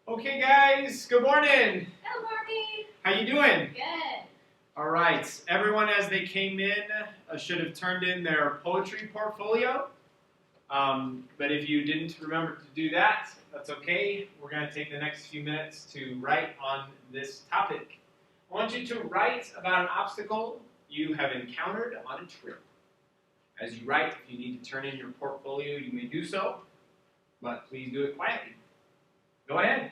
Okay, guys, good morning. Good morning. How you doing? Good. All right, everyone as they came in should have turned in their poetry portfolio. But if you didn't remember to do that, that's okay. We're going to take the next few minutes to write on this topic. I want you to write about an obstacle you have encountered on a trip. As you write, if you need to turn in your portfolio, you may do so, but please do it quietly. Go ahead.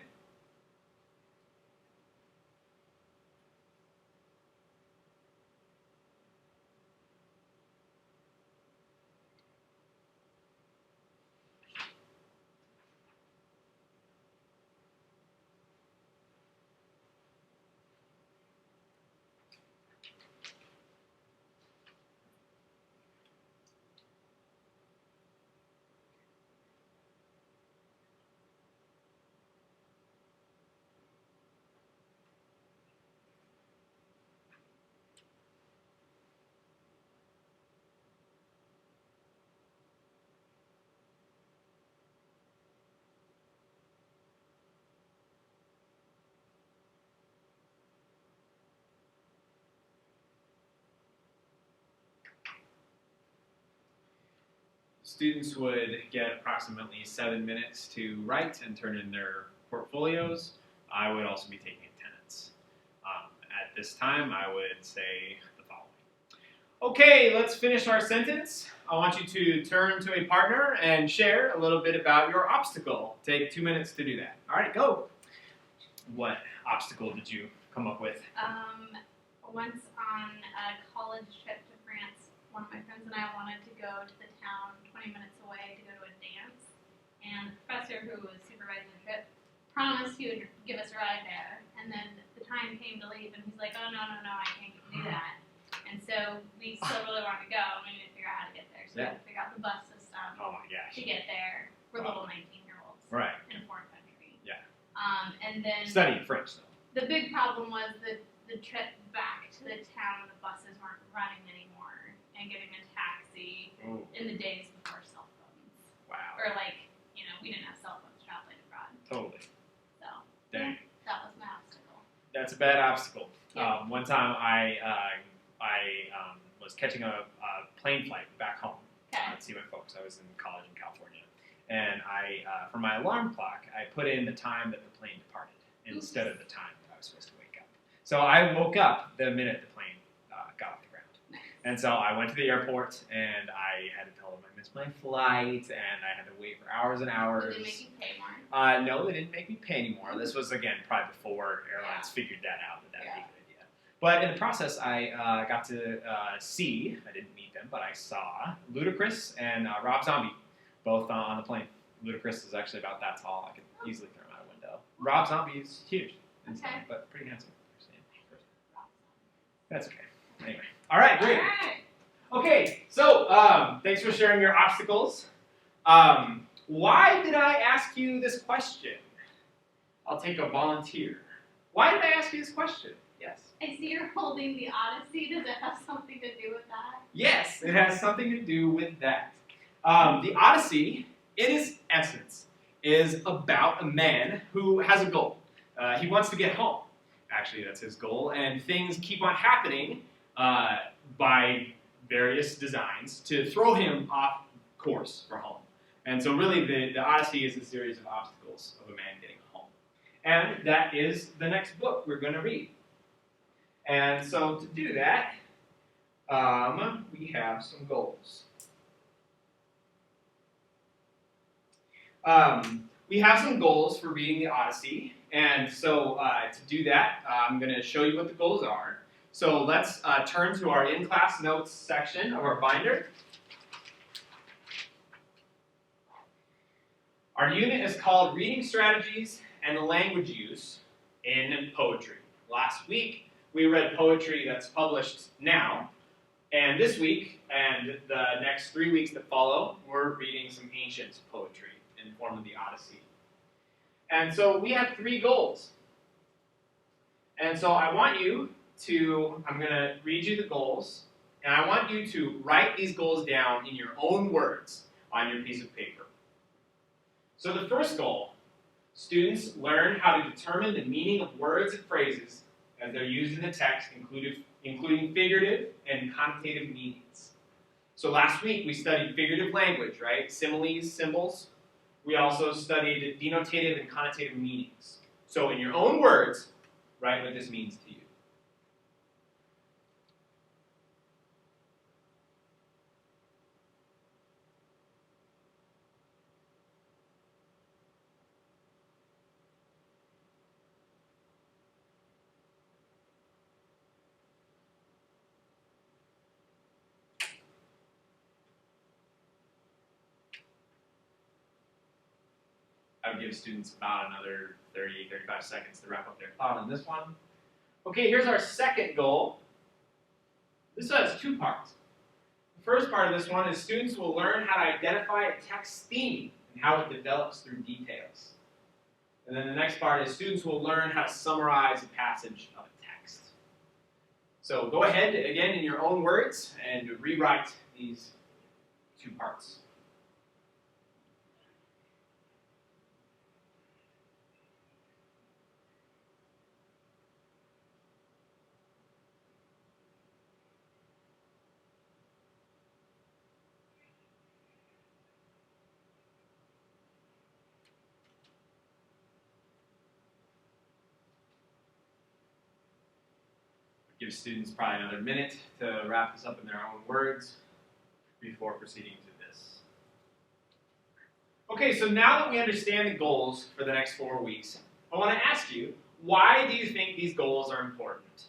Students would get approximately 7 minutes to write and turn in their portfolios. I would also be taking attendance. At this time, I would say the following. Okay, let's finish our sentence. I want you to turn to a partner and share a little bit about your obstacle. Take 2 minutes to do that. All right, go. What obstacle did you come up with? Once on a college trip to France, one of my friends and I wanted to go to the town 20 minutes away to go to a dance. And the professor who was supervising the trip promised he would give us a ride there. And then the time came to leave, and he's like, oh, no, I can't do that. And so we still really wanted to go, and we didn't figure out how to get there. So we had to figure out the bus system to get there. We're little 19-year-olds in a foreign country. Yeah. And then Studying French, though. the big problem was the trip back to the town, the buses weren't running anymore, and getting a taxi in the days before cell phones. Wow. Or we didn't have cell phones traveling abroad. Totally. So Dang. that was my obstacle. That's a bad obstacle. Yeah. One time I was catching a plane flight back home to see my folks. I was in college in California. And for my alarm clock, I put in the time that the plane departed instead of the time that I was supposed to wake up. So I woke up the minute the plane got off the ground. Nice. And so I went to the airport, and I had to tell them I missed my flight, and I had to wait for hours and hours. Did they make you pay more? No, they didn't make me pay anymore. This was, again, probably before airlines figured that out, that would be a good idea. But in the process, I got to see, I didn't meet them, but I saw Ludacris and Rob Zombie, both on the plane. Ludacris is actually about that tall. I could easily throw him out a window. Rob Zombie is huge, but pretty handsome. That's okay. Anyway. All right, great. All right. Okay, so thanks for sharing your obstacles. Why did I ask you this question? I'll take a volunteer. Why did I ask you this question? Yes. I see you're holding the Odyssey. Does it have something to do with that? Yes, it has something to do with that. The Odyssey, in its essence, is about a man who has a goal. He wants to get home. Actually, that's his goal, and things keep on happening by various designs to throw him off course for home. And so really the Odyssey is a series of obstacles of a man getting home. And that is the next book we're going to read. And so to do that, we have some goals. We have some goals for reading the Odyssey. And so to do that, I'm going to show you what the goals are. So let's turn to our in-class notes section of our binder. Our unit is called Reading Strategies and Language Use in Poetry. Last week, we read poetry that's published now. And this week, and the next 3 weeks that follow, we're reading some ancient poetry in the form of the Odyssey. And so we have 3 goals. And so I want you to, I'm going to read you the goals, and I want you to write these goals down in your own words on your piece of paper. So the first goal, Students learn how to determine the meaning of words and phrases as they're used in the text, including figurative and connotative meanings. So last week we studied figurative language, right? Similes, symbols. We also studied denotative and connotative meanings. So in your own words, write what this means to you. I would give students about another 30, 35 seconds to wrap up their thought on this one. Okay, here's our second goal. This has two parts. The first part of this one is students will learn how to identify a text theme and how it develops through details. And then the next part is students will learn how to summarize a passage of a text. So go ahead, again, in your own words, and rewrite these two parts. Give students probably another minute to wrap this up in their own words before proceeding to this. Okay, so now that we understand the goals for the next 4 weeks, I want to ask you, why do you think these goals are important?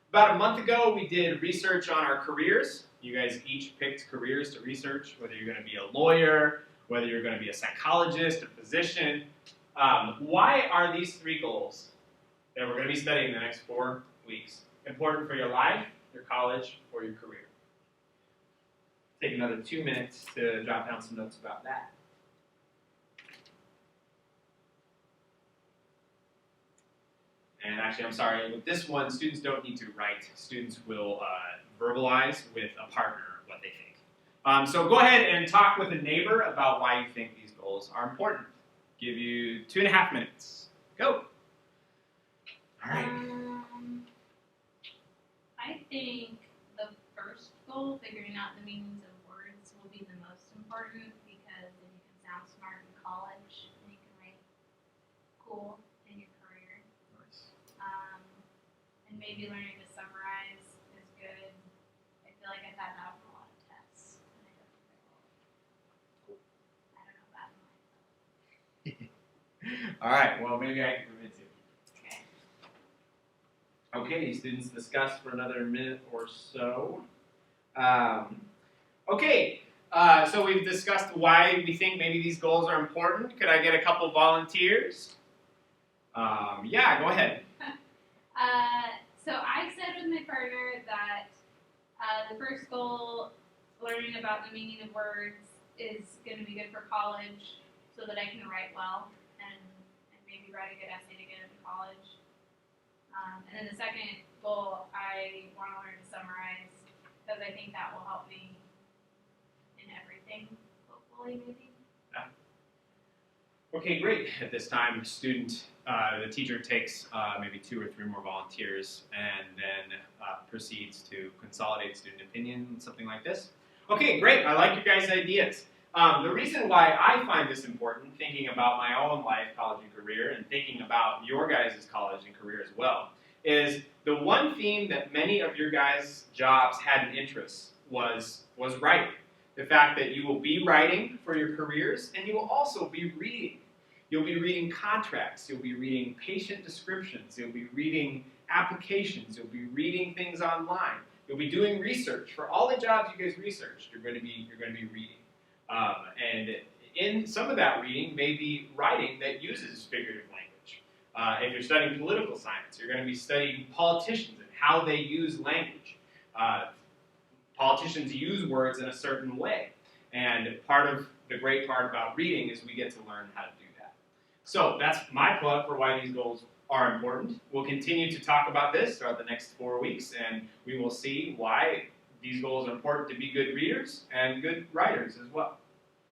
About a month ago, we did research on our careers. You guys each picked careers to research, whether you're going to be a lawyer, whether you're going to be a psychologist, a physician. Why are these 3 goals that we're going to be studying in the next 4 weeks important for your life, your college, or your career? Take another 2 minutes to jot down some notes about that. And actually, I'm sorry, with this one, students don't need to write. Students will verbalize with a partner what they think. So go ahead and talk with a neighbor about why you think these goals are important. Give you 2.5 minutes. Go. All right. I think the first goal, figuring out the meanings of words, will be the most important because then you can sound smart in college and you can write cool in your career. Nice. And maybe learning to summarize is good. I feel like I've had that on a lot of tests and I don't do very well. Cool. I don't know that in life. All right, well, maybe I can convince you. Okay. Okay, students, discuss for another minute or so. So we've discussed why we think maybe these goals are important. Could I get a couple volunteers? Yeah, go ahead. So I said with my partner that the first goal, learning about the meaning of words, is going to be good for college so that I can write well and maybe write a good essay to get into college. And then the second goal, I want to learn to summarize because I think that will help me in everything, hopefully, maybe. Yeah. Okay, great. At this time, the teacher takes maybe 2 or 3 more volunteers and then proceeds to consolidate student opinion, something like this. Okay, great. I like your guys' ideas. The reason why I find this important, thinking about my own life, college and career, and thinking about your guys' college and career as well, is the one theme that many of your guys' jobs had an interest was writing. The fact that you will be writing for your careers, and you will also be reading. You'll be reading contracts, you'll be reading patient descriptions, you'll be reading applications, you'll be reading things online, you'll be doing research. For all the jobs you guys researched, you're going to be reading. And in some of that reading may be writing that uses figurative language. If you're studying political science, you're going to be studying politicians and how they use language. Politicians use words in a certain way. And the great part about reading is we get to learn how to do that. So that's my plug for why these goals are important. We'll continue to talk about this throughout the next 4 weeks, and we will see why these goals are important to be good readers and good writers as well.